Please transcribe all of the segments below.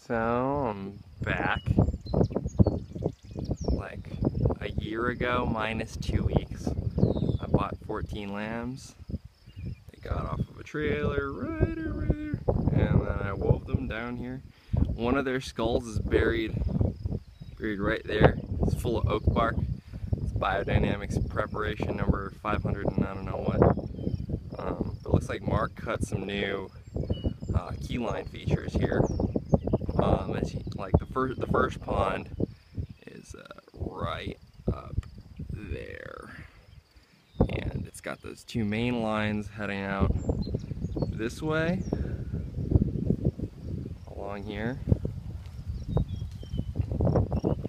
So I'm back like a year ago minus 2 weeks. I bought 14 lambs. They got off of a trailer right over there, and then I wove them down here. One of their skulls is buried right there. It's full of oak bark. It's biodynamics preparation number 500 and I don't know what. But it looks like Mark cut some new keyline features here. Like the first pond is right up there, and it's got those two main lines heading out this way along here,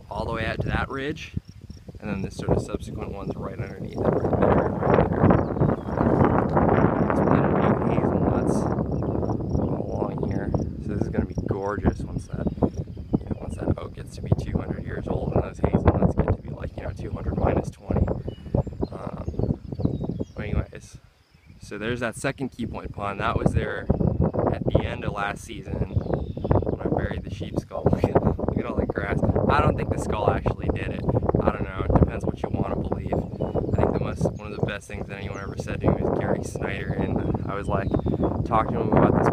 all the way out to that ridge, and then this sort of subsequent one's right underneath it, right there, right there. It's planted new hazelnuts all along here, so this is going to be gorgeous once that oak gets to be 200 years old, and those hazelnuts get to be like 200 minus 20. But anyways, so there's that second key point pond. That was there at the end of last season when I buried the sheep skull. Look at all the grass. I don't think the skull actually did it. I don't know. It depends what you want to believe. I think one of the best things that anyone ever said to me was Gary Snyder, and I was like talking to him about this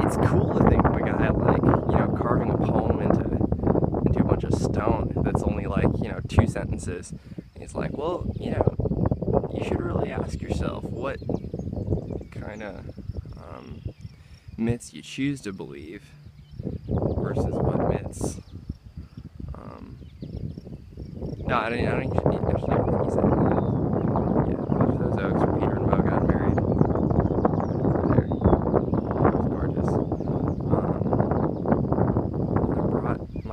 it's cool to think of a guy like, carving a poem into a bunch of stone that's only like, 2 sentences. And he's like, well, you should really ask yourself what kind of myths you choose to believe versus what myths. No, I don't even think he said that. Yeah, those oaks where Peter and Bo got married.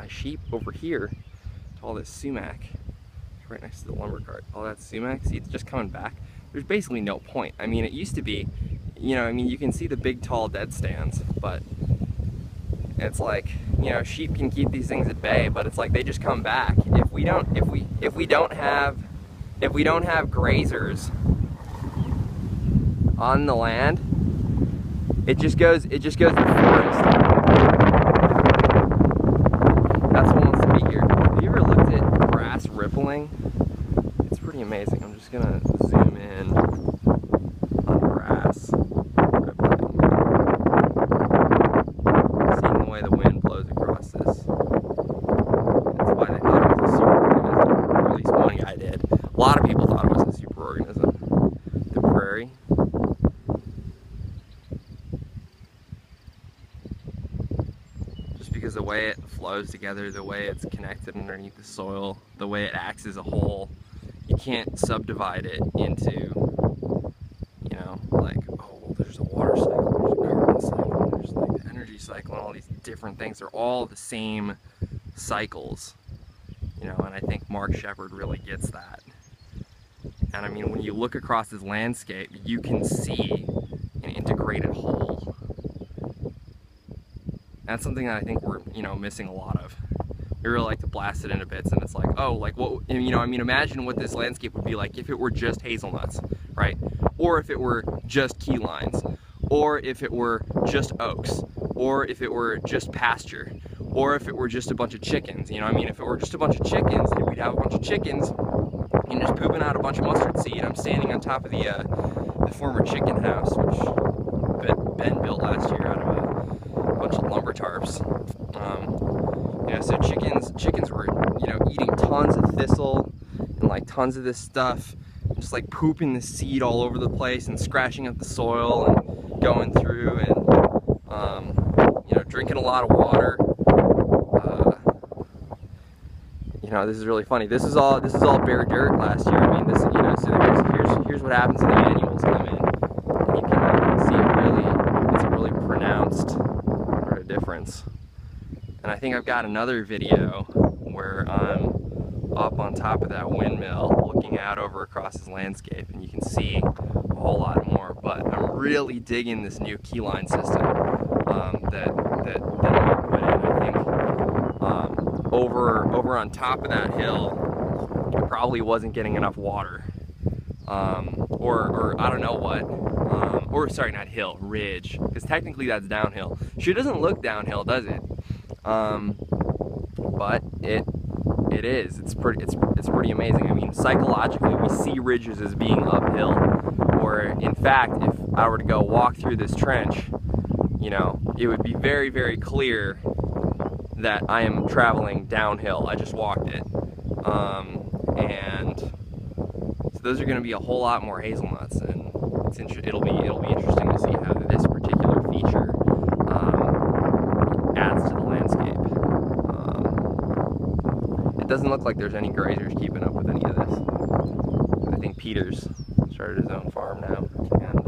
Sheep over here to all this sumac right next to the lumber cart. All that sumac, see, it's just coming back. There's basically no point. I mean, it used to be, you can see the big tall dead stands, but it's like, sheep can keep these things at bay, but it's like they just come back. If we don't have grazers on the land, it just goes to the forest. That's what wants to be here. Have you ever looked at grass rippling? It's pretty amazing. I'm just gonna zoom in on grass rippling. Seeing the way the wind blows across this. That's why they thought it was a superorganism, or at least one guy did. A lot of people thought it was a superorganism. The prairie. Because the way it flows together, the way it's connected underneath the soil, the way it acts as a whole, you can't subdivide it into, like, oh, well, there's a water cycle, there's a carbon cycle, there's like the energy cycle, and all these different things. They're all the same cycles, and I think Mark Shepard really gets that. And I mean, when you look across this landscape, you can see an integrated whole. That's something that I think we're, missing a lot of. We really like to blast it into bits, and it's like, oh, like what, imagine what this landscape would be like if it were just hazelnuts, right? Or if it were just key lines, or if it were just oaks, or if it were just pasture, or if it were just a bunch of chickens, if it were just a bunch of chickens, we'd have a bunch of chickens and just pooping out a bunch of mustard seed. I'm standing on top of the former chicken house, which Ben built last year out of a bunch of lumber tarps. So chickens were, eating tons of thistle and like tons of this stuff, just like pooping the seed all over the place and scratching up the soil and going through and, drinking a lot of water. This is really funny. This is all bare dirt last year. I mean, this, so here's what happens when the annuals come in. And you can see it's a really pronounced sort of difference. And I think I've got another video where I'm up on top of that windmill looking out over across this landscape, and you can see a whole lot more. But I'm really digging this new keyline system that Mark put in. I think over on top of that hill, it probably wasn't getting enough water. Or I don't know what, or sorry, not hill, ridge, because technically that's downhill. Sure doesn't look downhill, does it? But it is. It's pretty amazing. I mean, psychologically, we see ridges as being uphill, or in fact, if I were to go walk through this trench, you know, it would be very, very clear that I am traveling downhill. I just walked it. And so those are going to be a whole lot more hazelnuts, and it'll be interesting to see how this particular feature adds to the landscape. It doesn't look like there's any grazers keeping up with any of this. I think Peter's started his own farm now, and